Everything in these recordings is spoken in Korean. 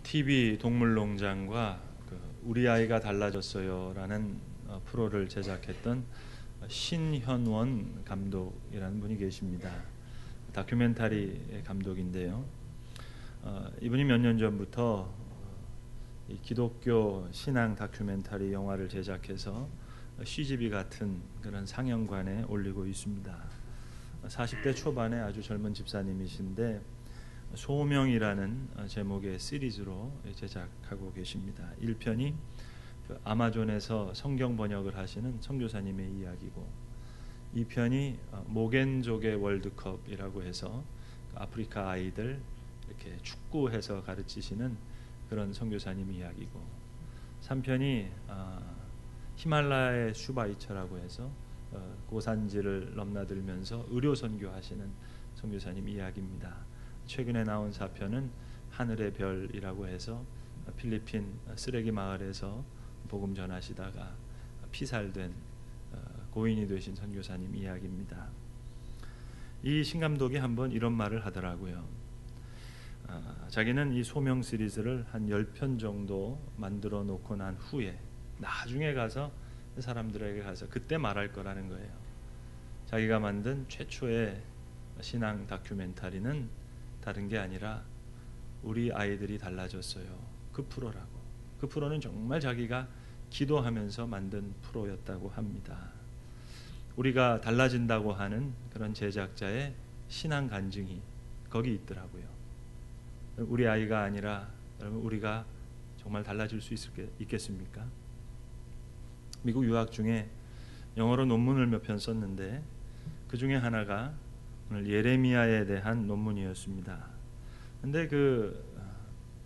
TV 동물농장과 우리 아이가 달라졌어요라는 프로를 제작했던 신현원 감독이라는 분이 계십니다. 다큐멘터리 감독인데요. 이분이 몇 년 전부터 이 기독교 신앙 다큐멘터리 영화를 제작해서 CGV 같은 그런 상영관에 올리고 있습니다. 40대 초반의 아주 젊은 집사님이신데 소명이라는 제목의 시리즈로 제작하고 계십니다. 1편이 아마존에서 성경 번역을 하시는 선교사님의 이야기고, 2편이 모겐족의 월드컵이라고 해서 아프리카 아이들 이렇게 축구해서 가르치시는 그런 선교사님 이야기고, 3편이 히말라야의 슈바이처라고 해서 고산지를 넘나들면서 의료 선교하시는 선교사님 이야기입니다. 최근에 나온 4편은 하늘의 별이라고 해서 필리핀 쓰레기 마을에서 복음 전하시다가 피살된 고인이 되신 선교사님 이야기입니다. 이 신감독이 한번 이런 말을 하더라고요. 자기는 이 소명 시리즈를 한 10편 정도 만들어 놓고 난 후에 나중에 가서 사람들에게 가서 그때 말할 거라는 거예요. 자기가 만든 최초의 신앙 다큐멘터리는 다른 게 아니라 우리 아이들이 달라졌어요. 그 프로라고. 그 프로는 정말 자기가 기도하면서 만든 프로였다고 합니다. 우리가 달라진다고 하는 그런 제작자의 신앙 간증이 거기 있더라고요. 우리 아이가 아니라 여러분, 우리가 정말 달라질 수 있겠습니까? 미국 유학 중에 영어로 논문을 몇 편 썼는데 그 중에 하나가 오늘 예레미야에 대한 논문이었습니다. 근데 그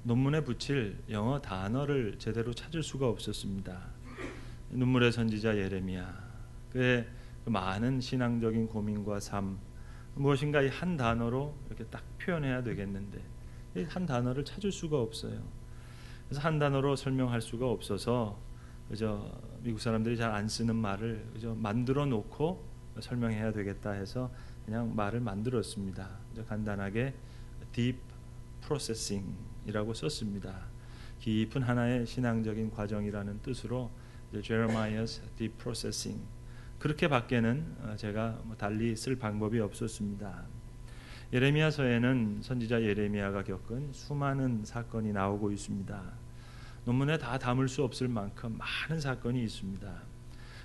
논문에 붙일 영어 단어를 제대로 찾을 수가 없었습니다. 눈물의 선지자 예레미야, 그의 그 많은 신앙적인 고민과 삶, 무엇인가 이 한 단어로 이렇게 딱 표현해야 되겠는데 이 한 단어를 찾을 수가 없어요. 그래서 한 단어로 설명할 수가 없어서 그저 미국 사람들이 잘 안 쓰는 말을 그저 만들어 놓고 설명해야 되겠다 해서 그냥 말을 만들었습니다. 간단하게 deep processing이라고 썼습니다. 깊은 하나의 신앙적인 과정이라는 뜻으로 Jeremiah's deep processing, 그렇게 밖에는 제가 달리 쓸 방법이 없었습니다. 예레미야서에는 선지자 예레미야가 겪은 수많은 사건이 나오고 있습니다. 논문에 다 담을 수 없을 만큼 많은 사건이 있습니다.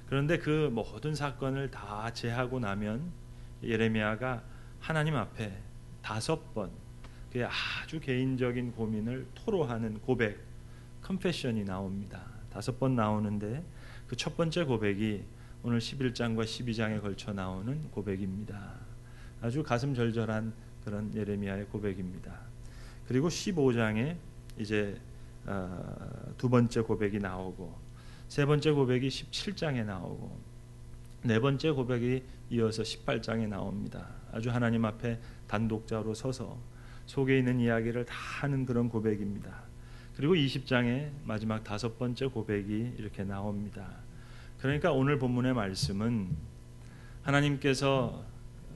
그런데 그 모든 사건을 다 제하고 나면 예레미야가 하나님 앞에 5번 그의 아주 개인적인 고민을 토로하는 고백, 컨페션이 나옵니다. 5번 나오는데 그 첫 번째 고백이 오늘 11장과 12장에 걸쳐 나오는 고백입니다. 아주 가슴 절절한 그런 예레미야의 고백입니다. 그리고 15장에 이제 두 번째 고백이 나오고, 세 번째 고백이 17장에 나오고, 네 번째 고백이 이어서 18장에 나옵니다. 아주 하나님 앞에 단독자로 서서 속에 있는 이야기를 다 하는 그런 고백입니다. 그리고 20장에 마지막 5번째 고백이 이렇게 나옵니다. 그러니까 오늘 본문의 말씀은 하나님께서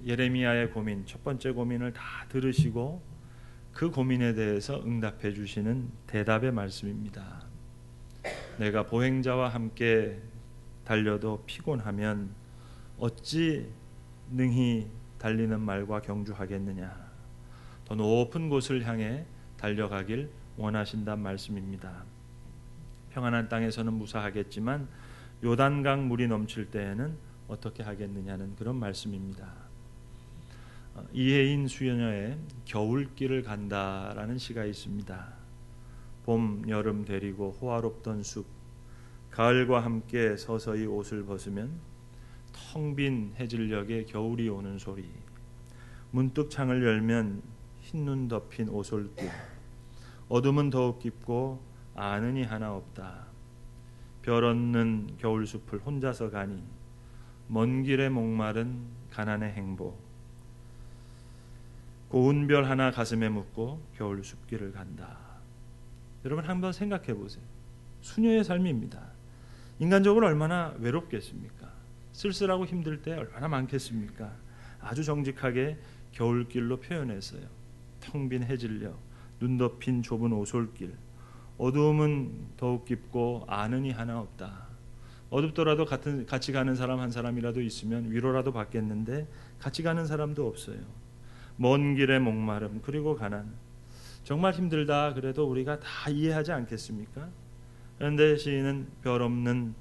예레미야의 고민, 첫 번째 고민을 다 들으시고 그 고민에 대해서 응답해 주시는 대답의 말씀입니다. 내가 보행자와 함께 달려도 피곤하면 어찌 능히 달리는 말과 경주하겠느냐. 더 높은 곳을 향해 달려가길 원하신단 말씀입니다. 평안한 땅에서는 무사하겠지만 요단강 물이 넘칠 때에는 어떻게 하겠느냐는 그런 말씀입니다. 이혜인 수녀의 겨울길을 간다라는 시가 있습니다. 봄, 여름 데리고 호화롭던 숲, 가을과 함께 서서히 옷을 벗으면 텅 빈 해질녘에 겨울이 오는 소리, 문득 창을 열면 흰눈 덮인 오솔길, 어둠은 더욱 깊고 아는 이 하나 없다. 별 없는 겨울숲을 혼자서 가니 먼 길에 목마른 가난의 행복, 고운 별 하나 가슴에 묻고 겨울 숲길을 간다. 여러분 한번 생각해 보세요. 수녀의 삶입니다. 인간적으로 얼마나 외롭겠습니까? 쓸쓸하고 힘들 때 얼마나 많겠습니까? 아주 정직하게 겨울길로 표현했어요. 텅 빈 해질녘, 눈 덮인 좁은 오솔길, 어두움은 더욱 깊고 아는 이 하나 없다. 어둡더라도 같이 가는 사람 한 사람이라도 있으면 위로라도 받겠는데 같이 가는 사람도 없어요. 먼 길의 목마름 그리고 가난. 정말 힘들다 그래도 우리가 다 이해하지 않겠습니까? 그런데 시인은 별 없는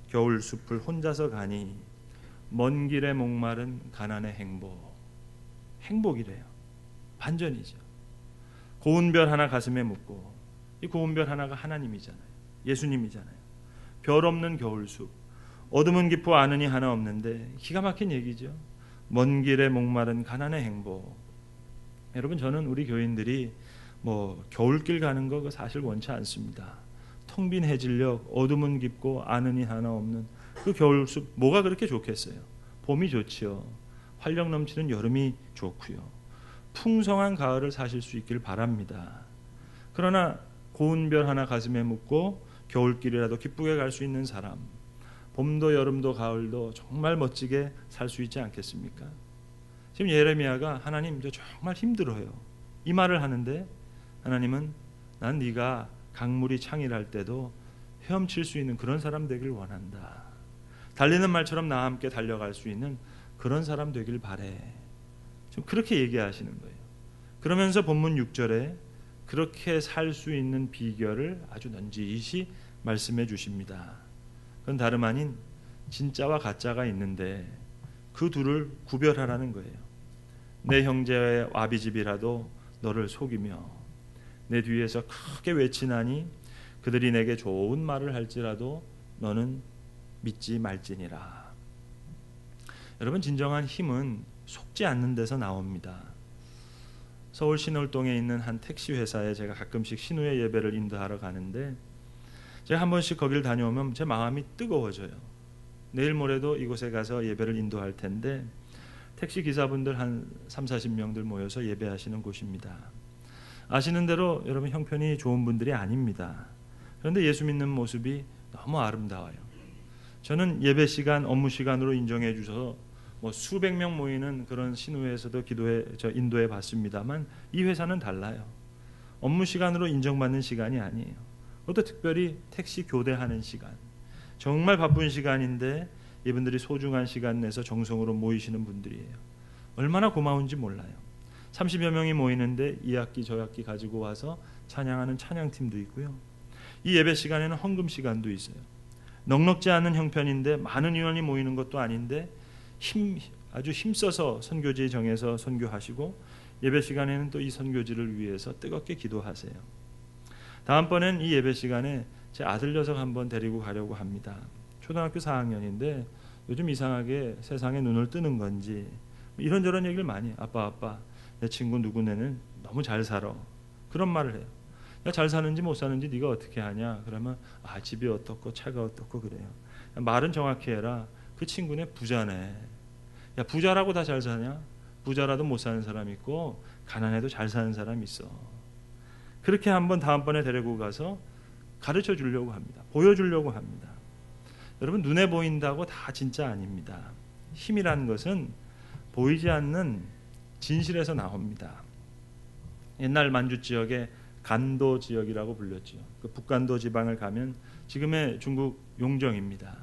겨울 숲을 혼자서 가니 먼 길의 목마른 가난의 행복이래요. 반전이죠. 고운 별 하나 가슴에 묻고, 이 고운 별 하나가 하나님이잖아요. 예수님이잖아요. 별 없는 겨울숲, 어둠은 깊고 아는 이 하나 없는데 기가 막힌 얘기죠. 먼 길에 목마른 가난의 행복. 여러분, 저는 우리 교인들이 겨울길 가는 거 사실 원치 않습니다. 텅 빈 해질녘, 어둠은 깊고 아는 이 하나 없는 그 겨울숲, 뭐가 그렇게 좋겠어요? 봄이 좋지요. 활력 넘치는 여름이 좋고요. 풍성한 가을을 사실 수 있길 바랍니다. 그러나 고운 별 하나 가슴에 묻고 겨울길이라도 기쁘게 갈 수 있는 사람, 봄도 여름도 가을도 정말 멋지게 살 수 있지 않겠습니까? 지금 예레미야가 하나님 저 정말 힘들어요, 이 말을 하는데 하나님은 난 네가 강물이 창일할 때도 헤엄칠 수 있는 그런 사람 되길 원한다. 달리는 말처럼 나와 함께 달려갈 수 있는 그런 사람 되길 바래. 좀 그렇게 얘기하시는 거예요. 그러면서 본문 6절에 그렇게 살 수 있는 비결을 아주 넌지시 말씀해 주십니다. 그건 다름 아닌 진짜와 가짜가 있는데 그 둘을 구별하라는 거예요. 내 형제의 와비집이라도 너를 속이며 내 뒤에서 크게 외치나니 그들이 내게 좋은 말을 할지라도 너는 믿지 말지니라. 여러분, 진정한 힘은 속지 않는 데서 나옵니다. 서울 신월동에 있는 한 택시 회사에 제가 가끔씩 신우의 예배를 인도하러 가는데 제가 한 번씩 거길 다녀오면 제 마음이 뜨거워져요. 내일 모레도 이곳에 가서 예배를 인도할 텐데 택시 기사분들 한 30-40명들 모여서 예배하시는 곳입니다. 아시는 대로 여러분, 형편이 좋은 분들이 아닙니다. 그런데 예수 믿는 모습이 너무 아름다워요. 저는 예배 시간, 업무 시간으로 인정해 주셔서 수백 명 모이는 그런 신우회에서도 인도해 봤습니다만 이 회사는 달라요. 업무 시간으로 인정받는 시간이 아니에요. 그것도 특별히 택시 교대하는 시간, 정말 바쁜 시간인데 이분들이 소중한 시간 내서 정성으로 모이시는 분들이에요. 얼마나 고마운지 몰라요. 30여 명이 모이는데 이 학기 저 학기 가지고 와서 찬양하는 찬양팀도 있고요. 이 예배 시간에는 헌금 시간도 있어요. 넉넉지 않은 형편인데 많은 인원이 모이는 것도 아닌데 아주 힘써서 선교지 정해서 선교하시고 예배 시간에는 또 이 선교지를 위해서 뜨겁게 기도하세요. 다음번엔 이 예배 시간에 제 아들 녀석 한번 데리고 가려고 합니다. 초등학교 4학년인데 요즘 이상하게 세상에 눈을 뜨는 건지 이런저런 얘기를 많이 해요. 아빠 내 친구 누구네는 너무 잘 살아, 그런 말을 해요. 야, 잘 사는지 못 사는지 네가 어떻게 하냐? 그러면 집이 어떻고 차가 어떻고 그래요. 말은 정확히 해라. 그 친구네 부자네. 야, 부자라고 다 잘 사냐? 부자라도 못 사는 사람 있고 가난해도 잘 사는 사람 있어. 그렇게 한번 다음번에 데리고 가서 가르쳐 주려고 합니다. 보여주려고 합니다. 여러분, 눈에 보인다고 다 진짜 아닙니다. 힘이라는 것은 보이지 않는 진실에서 나옵니다. 옛날 만주 지역에 간도 지역이라고 불렸죠. 그 북간도 지방을 가면 지금의 중국 용정입니다.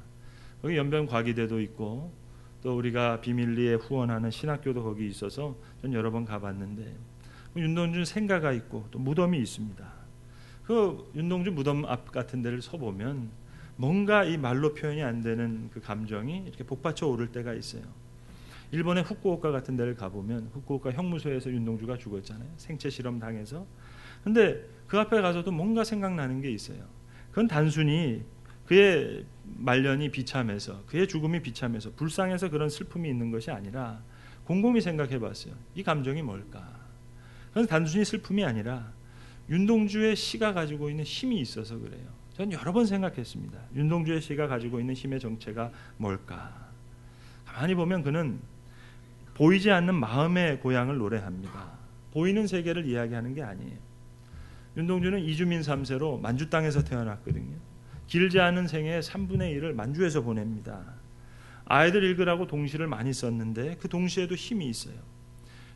거기 연변 과기대도 있고 또 우리가 비밀리에 후원하는 신학교도 거기 있어서 전 여러 번 가봤는데 윤동주 생가가 있고 또 무덤이 있습니다. 그 윤동주 무덤 앞 같은 데를 서보면 뭔가 이 말로 표현이 안 되는 그 감정이 이렇게 복받쳐 오를 때가 있어요. 일본의 후쿠오카 같은 데를 가보면 후쿠오카 형무소에서 윤동주가 죽었잖아요. 생체 실험 당해서. 근데 그 앞에 가서도 뭔가 생각나는 게 있어요. 그건 단순히 그의 말년이 비참해서, 그의 죽음이 비참해서 불쌍해서 그런 슬픔이 있는 것이 아니라 곰곰이 생각해 봤어요. 이 감정이 뭘까? 그건 단순히 슬픔이 아니라 윤동주의 시가 가지고 있는 힘이 있어서 그래요. 전 여러 번 생각했습니다. 윤동주의 시가 가지고 있는 힘의 정체가 뭘까? 가만히 보면 그는 보이지 않는 마음의 고향을 노래합니다. 보이는 세계를 이야기하는 게 아니에요. 윤동주는 이주민 3세로 만주 땅에서 태어났거든요. 길지 않은 생애의 3분의 1을 만주에서 보냅니다. 아이들 읽으라고 동시를 많이 썼는데 그 동시에도 힘이 있어요.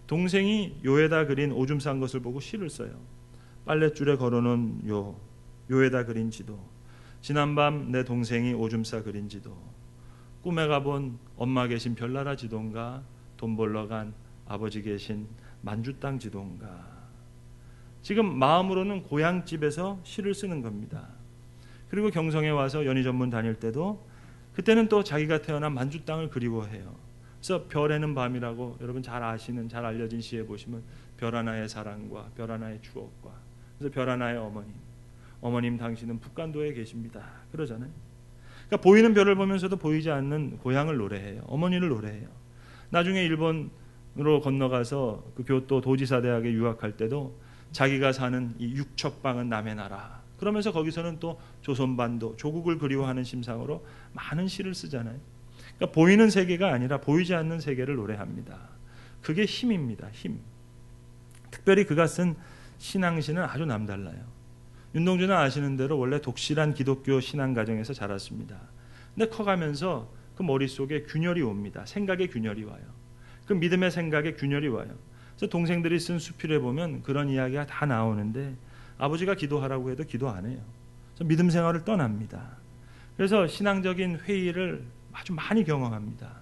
동생이 요에다 그린 오줌 싼 것을 보고 시를 써요. 빨랫줄에 걸어놓은 요, 묘에다 그린 지도, 지난밤 내 동생이 오줌 싸 그린 지도, 꿈에 가본 엄마 계신 별나라 지도인가, 돈 벌러 간 아버지 계신 만주 땅 지도인가. 지금 마음으로는 고향집에서 시를 쓰는 겁니다. 그리고 경성에 와서 연희 전문 다닐 때도 그때는 또 자기가 태어난 만주 땅을 그리워해요. 그래서 별에는 밤이라고 여러분 잘 아시는, 잘 알려진 시에 보시면 별 하나의 사랑과 별 하나의 추억과, 그래서 별 하나의 어머님 당신은 북간도에 계십니다 그러잖아요. 그러니까 보이는 별을 보면서도 보이지 않는 고향을 노래해요. 어머니를 노래해요. 나중에 일본으로 건너가서 그 교토 도지사 대학에 유학할 때도 자기가 사는 이 육척방은 남의 나라, 그러면서 거기서는 또 조선반도, 조국을 그리워하는 심상으로 많은 시를 쓰잖아요. 그러니까 보이는 세계가 아니라 보이지 않는 세계를 노래합니다. 그게 힘입니다. 힘. 특별히 그가 쓴 신앙시는 아주 남달라요. 윤동주는 아시는 대로 원래 독실한 기독교 신앙 가정에서 자랐습니다. 근데 커가면서 그 머릿속에 균열이 옵니다. 생각에 균열이 와요. 그 믿음의 생각에 균열이 와요. 그래서 동생들이 쓴 수필에 보면 그런 이야기가 다 나오는데 아버지가 기도하라고 해도 기도 안 해요. 그래서 믿음 생활을 떠납니다. 그래서 신앙적인 회의를 아주 많이 경험합니다.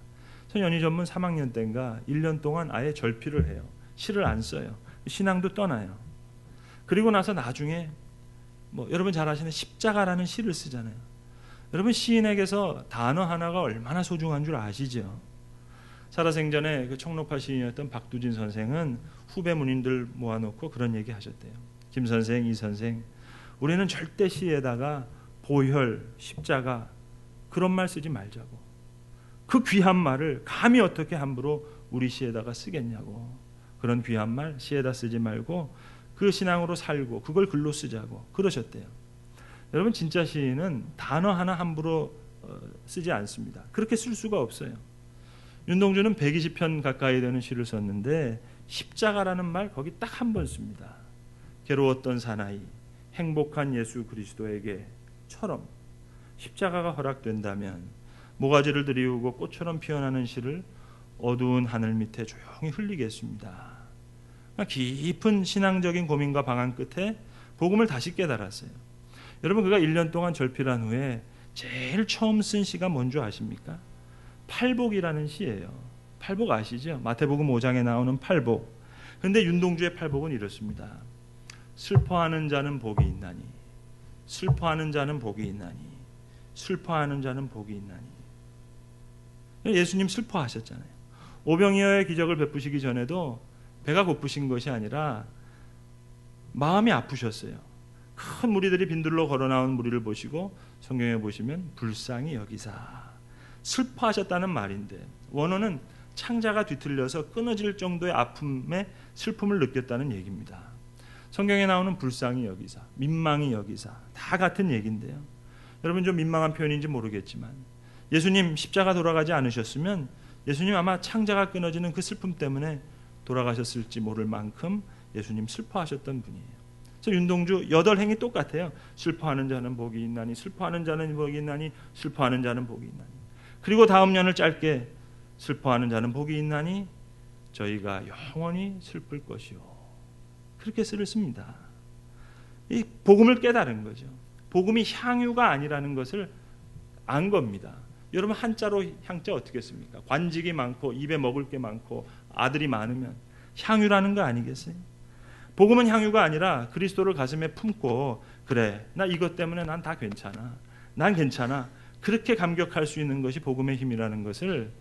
연희 전문 3학년 때인가 1년 동안 아예 절필을 해요. 시를 안 써요. 신앙도 떠나요. 그리고 나서 나중에 여러분 잘 아시는 십자가라는 시를 쓰잖아요. 여러분 시인에게서 단어 하나가 얼마나 소중한 줄 아시죠? 살아생전에 그 청록파 시인이었던 박두진 선생은 후배 문인들 모아놓고 그런 얘기 하셨대요. 김 선생, 이 선생, 우리는 절대 시에다가 보혈, 십자가 그런 말 쓰지 말자고. 그 귀한 말을 감히 어떻게 함부로 우리 시에다가 쓰겠냐고. 그런 귀한 말 시에다 쓰지 말고 그 신앙으로 살고 그걸 글로 쓰자고 그러셨대요. 여러분 진짜 시인은 단어 하나 함부로 쓰지 않습니다. 그렇게 쓸 수가 없어요. 윤동주는 120편 가까이 되는 시를 썼는데 십자가라는 말 거기 딱 한 번 씁니다. 괴로웠던 사나이 행복한 예수 그리스도에게처럼 십자가가 허락된다면 모가지를 들이우고 꽃처럼 피어나는 시를 어두운 하늘 밑에 조용히 흘리겠습니다. 깊은 신앙적인 고민과 방황 끝에 복음을 다시 깨달았어요. 여러분 그가 1년 동안 절필한 후에 제일 처음 쓴 시가 뭔지 아십니까? 팔복이라는 시예요. 팔복 아시죠? 마태복음 5장에 나오는 팔복. 그런데 윤동주의 팔복은 이렇습니다. 슬퍼하는 자는 복이 있나니, 슬퍼하는 자는 복이 있나니, 슬퍼하는 자는 복이 있나니. 예수님 슬퍼하셨잖아요. 오병이어의 기적을 베푸시기 전에도 배가 고프신 것이 아니라 마음이 아프셨어요. 큰 무리들이 빈들로 걸어 나온 무리를 보시고 성경에 보시면 불쌍히 여기사 슬퍼하셨다는 말인데 원어는 창자가 뒤틀려서 끊어질 정도의 아픔에 슬픔을 느꼈다는 얘기입니다. 성경에 나오는 불쌍히 여기사, 민망히 여기사 다 같은 얘기인데요. 여러분 좀 민망한 표현인지 모르겠지만 예수님 십자가 돌아가지 않으셨으면 예수님 아마 창자가 끊어지는 그 슬픔 때문에 돌아가셨을지 모를 만큼 예수님 슬퍼하셨던 분이에요. 그래서 윤동주 8행이 똑같아요. 슬퍼하는 자는 복이 있나니, 슬퍼하는 자는 복이 있나니, 슬퍼하는 자는 복이 있나니. 그리고 다음 년을 짧게 슬퍼하는 자는 복이 있나니 저희가 영원히 슬플 것이요. 그렇게 쓰를 씁니다. 이 복음을 깨달은 거죠. 복음이 향유가 아니라는 것을 안 겁니다. 여러분 한자로 향자 어떻게 씁니까? 관직이 많고 입에 먹을 게 많고 아들이 많으면 향유라는 거 아니겠어요? 복음은 향유가 아니라 그리스도를 가슴에 품고 그래 나 이것 때문에 난 다 괜찮아. 난 괜찮아. 그렇게 감격할 수 있는 것이 복음의 힘이라는 것을,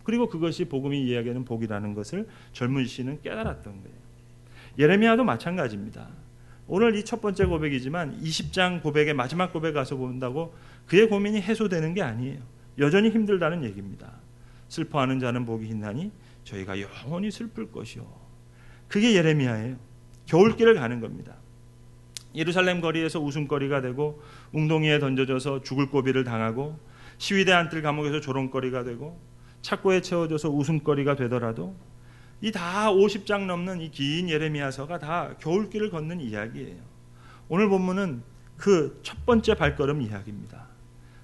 그리고 그것이 복음이 이야기하는 복이라는 것을 젊은 시인은 깨달았던 거예요. 예레미야도 마찬가지입니다. 오늘 이 첫 번째 고백이지만 20장 고백의 마지막 고백 가서 본다고 그의 고민이 해소되는 게 아니에요. 여전히 힘들다는 얘기입니다. 슬퍼하는 자는 복이 있나니 저희가 영원히 슬플 것이요. 그게 예레미야예요. 겨울길을 가는 겁니다. 예루살렘 거리에서 웃음거리가 되고 웅덩이에 던져져서 죽을 고비를 당하고 시위대 안뜰 감옥에서 조롱거리가 되고 착고에 채워져서 웃음거리가 되더라도 이 다 50장 넘는 이 긴 예레미야서가 다 겨울길을 걷는 이야기예요. 오늘 본문은 그 첫 번째 발걸음 이야기입니다.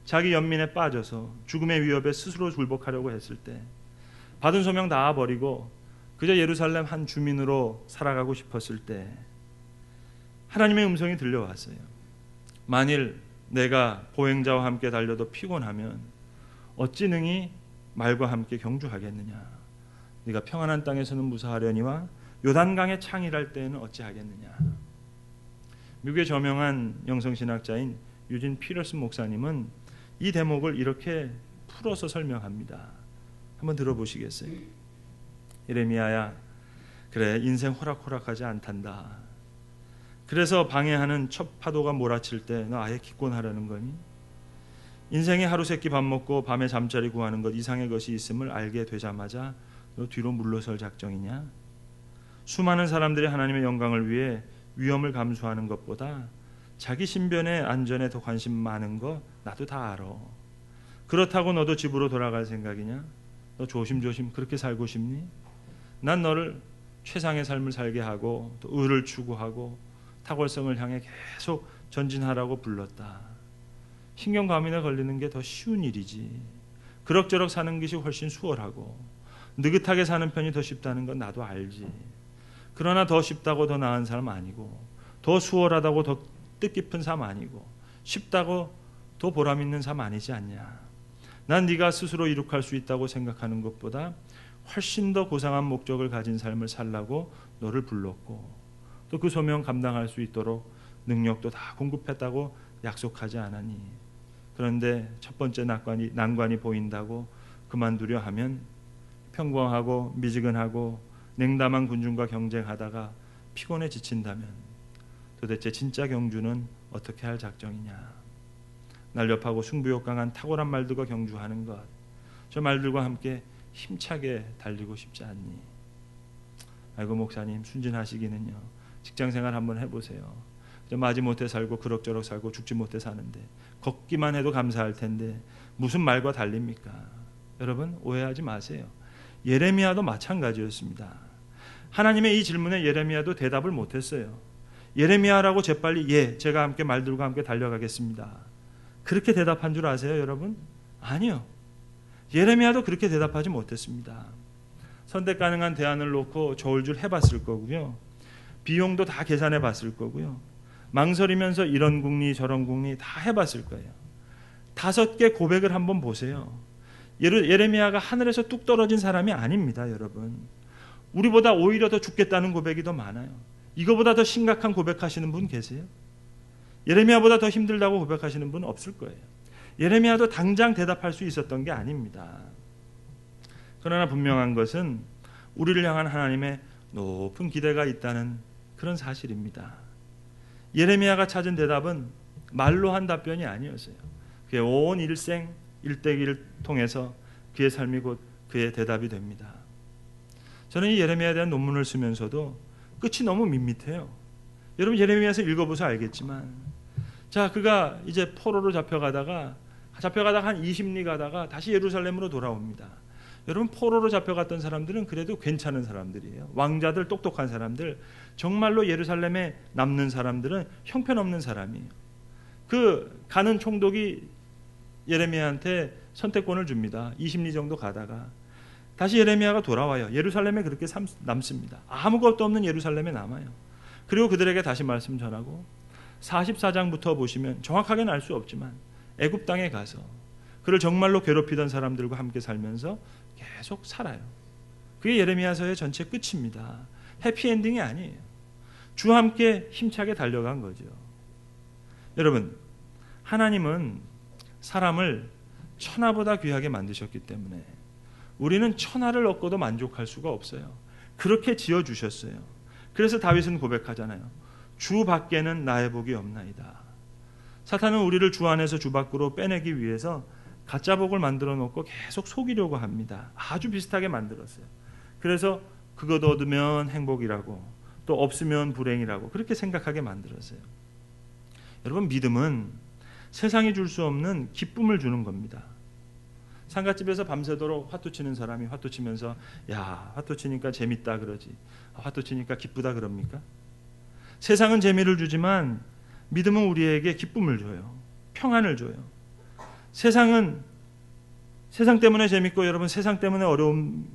자기 연민에 빠져서 죽음의 위협에 스스로 굴복하려고 했을 때 받은 소명 다 버리고 그저 예루살렘 한 주민으로 살아가고 싶었을 때 하나님의 음성이 들려왔어요. 만일 내가 보행자와 함께 달려도 피곤하면 어찌 능히 말과 함께 경주하겠느냐. 네가 평안한 땅에서는 무사하려니와 요단강에 창일할 때에는 어찌하겠느냐. 미국의 저명한 영성신학자인 유진 피러슨 목사님은 이 대목을 이렇게 풀어서 설명합니다. 한번 들어보시겠어요? 예레미야야, 그래 인생 호락호락하지 않단다. 그래서 방해하는 첫 파도가 몰아칠 때 너 아예 기권하려는 거니? 인생에 하루 세끼 밥 먹고 밤에 잠자리 구하는 것 이상의 것이 있음을 알게 되자마자 너 뒤로 물러설 작정이냐? 수많은 사람들이 하나님의 영광을 위해 위험을 감수하는 것보다 자기 신변의 안전에 더 관심 많은 거 나도 다 알아. 그렇다고 너도 집으로 돌아갈 생각이냐? 너 조심조심 그렇게 살고 싶니? 난 너를 최상의 삶을 살게 하고 또 의를 추구하고 탁월성을 향해 계속 전진하라고 불렀다. 신경과민에 걸리는 게 더 쉬운 일이지. 그럭저럭 사는 것이 훨씬 수월하고 느긋하게 사는 편이 더 쉽다는 건 나도 알지. 그러나 더 쉽다고 더 나은 삶 아니고 더 수월하다고 더 뜻깊은 삶 아니고 쉽다고 더 보람 있는 삶 아니지 않냐. 난 네가 스스로 이룩할 수 있다고 생각하는 것보다 훨씬 더 고상한 목적을 가진 삶을 살라고 너를 불렀고 또 그 소명 감당할 수 있도록 능력도 다 공급했다고 약속하지 않았니? 그런데 첫 번째 난관이 보인다고 그만두려 하면 평범하고 미지근하고 냉담한 군중과 경쟁하다가 피곤해 지친다면 도대체 진짜 경주는 어떻게 할 작정이냐? 날렵하고 승부욕 강한 탁월한 말들과 경주하는 것, 저 말들과 함께 힘차게 달리고 싶지 않니? 아이고 목사님 순진하시기는요. 직장생활 한번 해보세요. 마지못해 살고 그럭저럭 살고 죽지 못해 사는데 걷기만 해도 감사할 텐데 무슨 말과 달립니까? 여러분 오해하지 마세요. 예레미야도 마찬가지였습니다. 하나님의 이 질문에 예레미야도 대답을 못했어요. 예레미야라고 재빨리 제가 함께 말들과 함께 달려가겠습니다. 그렇게 대답한 줄 아세요 여러분? 아니요. 예레미야도 그렇게 대답하지 못했습니다. 선택 가능한 대안을 놓고 저울줄 해봤을 거고요. 비용도 다 계산해 봤을 거고요. 망설이면서 이런 궁리 저런 궁리 다 해봤을 거예요. 5개 고백을 한번 보세요. 예레미야가 하늘에서 뚝 떨어진 사람이 아닙니다 여러분. 우리보다 오히려 더 죽겠다는 고백이 더 많아요. 이거보다 더 심각한 고백하시는 분 계세요? 예레미야보다 더 힘들다고 고백하시는 분은 없을 거예요. 예레미야도 당장 대답할 수 있었던 게 아닙니다. 그러나 분명한 것은 우리를 향한 하나님의 높은 기대가 있다는 그런 사실입니다. 예레미야가 찾은 대답은 말로 한 답변이 아니었어요. 그의 온 일생 일대기를 통해서 그의 삶이 곧 그의 대답이 됩니다. 저는 이 예레미야에 대한 논문을 쓰면서도 끝이 너무 밋밋해요. 여러분 예레미야서 읽어보셔서 알겠지만 자 그가 이제 포로로 잡혀가다가 한 20리 가다가 다시 예루살렘으로 돌아옵니다. 여러분 포로로 잡혀갔던 사람들은 그래도 괜찮은 사람들이에요. 왕자들 똑똑한 사람들 정말로 예루살렘에 남는 사람들은 형편없는 사람이에요. 그 가는 총독이 예레미야한테 선택권을 줍니다. 20리 정도 가다가 다시 예레미야가 돌아와요. 예루살렘에 그렇게 남습니다. 아무것도 없는 예루살렘에 남아요. 그리고 그들에게 다시 말씀 전하고 44장부터 보시면 정확하게는 알 수 없지만 애굽 땅에 가서 그를 정말로 괴롭히던 사람들과 함께 살면서 계속 살아요. 그게 예레미야서의 전체 끝입니다. 해피엔딩이 아니에요. 주와 함께 힘차게 달려간 거죠. 여러분 하나님은 사람을 천하보다 귀하게 만드셨기 때문에 우리는 천하를 얻고도 만족할 수가 없어요. 그렇게 지어주셨어요. 그래서 다윗은 고백하잖아요. 주 밖에는 나의 복이 없나이다. 사탄은 우리를 주 안에서 주 밖으로 빼내기 위해서 가짜 복을 만들어 놓고 계속 속이려고 합니다. 아주 비슷하게 만들었어요. 그래서 그것 얻으면 행복이라고 또 없으면 불행이라고 그렇게 생각하게 만들었어요. 여러분 믿음은 세상이 줄 수 없는 기쁨을 주는 겁니다. 상갓집에서 밤새도록 화투 치는 사람이 화투 치면서 야 화투 치니까 재밌다 그러지 화투 치니까 기쁘다 그럽니까? 세상은 재미를 주지만 믿음은 우리에게 기쁨을 줘요. 평안을 줘요. 세상 때문에 재밌고 여러분 세상 때문에 어려움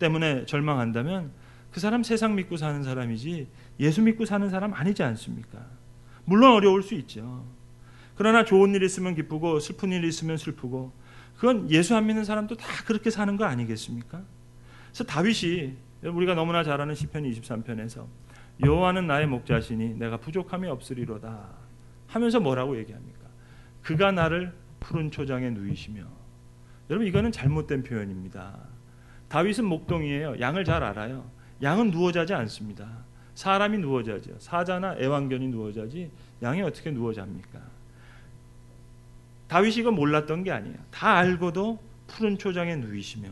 때문에 절망한다면 그 사람 세상 믿고 사는 사람이지 예수 믿고 사는 사람 아니지 않습니까? 물론 어려울 수 있죠. 그러나 좋은 일 있으면 기쁘고 슬픈 일 있으면 슬프고, 그건 예수 안 믿는 사람도 다 그렇게 사는 거 아니겠습니까? 그래서 다윗이 우리가 너무나 잘 아는 시편 23편에서 여호와는 나의 목자시니 내가 부족함이 없으리로다 하면서 뭐라고 얘기합니까? 그가 나를 푸른 초장에 누이시며. 여러분, 이거는 잘못된 표현입니다. 다윗은 목동이에요. 양을 잘 알아요. 양은 누워 자지 않습니다. 사람이 누워 자죠. 사자나 애완견이 누워 자지 양이 어떻게 누워 잡니까? 다윗이 이거 몰랐던 게 아니에요. 다 알고도 푸른 초장에 누이시며.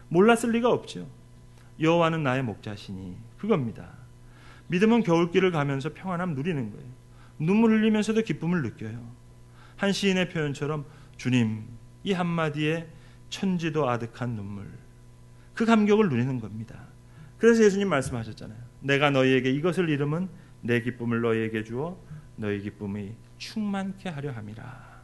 몰랐을 리가 없죠. 여호와는 나의 목자시니, 그겁니다. 믿음은 겨울길을 가면서 평안함 누리는 거예요. 눈물 흘리면서도 기쁨을 느껴요. 한 시인의 표현처럼 주님, 이 한마디에 천지도 아득한 눈물, 그 감격을 누리는 겁니다. 그래서 예수님 말씀하셨잖아요. 내가 너희에게 이것을 이름은 내 기쁨을 너희에게 주어 너희 기쁨이 충만케 하려 함이라.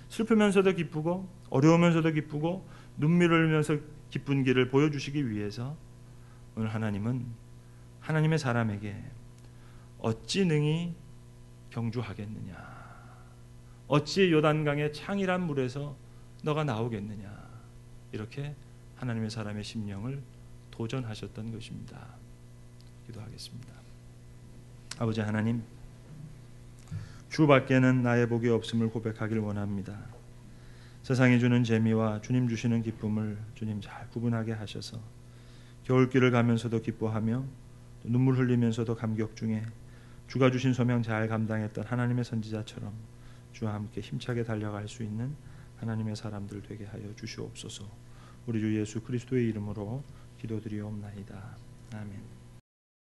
슬프면서도 기쁘고 어려우면서도 기쁘고 눈물을 흘리면서 기쁜 길을 보여주시기 위해서 오늘 하나님은 하나님의 사람에게 어찌 능히 경주하겠느냐, 어찌 요단강의 창이란 물에서 너가 나오겠느냐, 이렇게 하나님의 사람의 심령을 도전하셨던 것입니다. 기도하겠습니다. 아버지 하나님, 주밖에는 나의 복이 없음을 고백하길 원합니다. 세상이 주는 재미와 주님 주시는 기쁨을 주님 잘 구분하게 하셔서 겨울길을 가면서도 기뻐하며 눈물 흘리면서도 감격 중에 주가 주신 소명 잘 감당했던 하나님의 선지자처럼 주와 함께 힘차게 달려갈 수 있는 하나님의 사람들 되게 하여 주시옵소서. 우리 주 예수 그리스도의 이름으로 기도드리옵나이다. 아멘.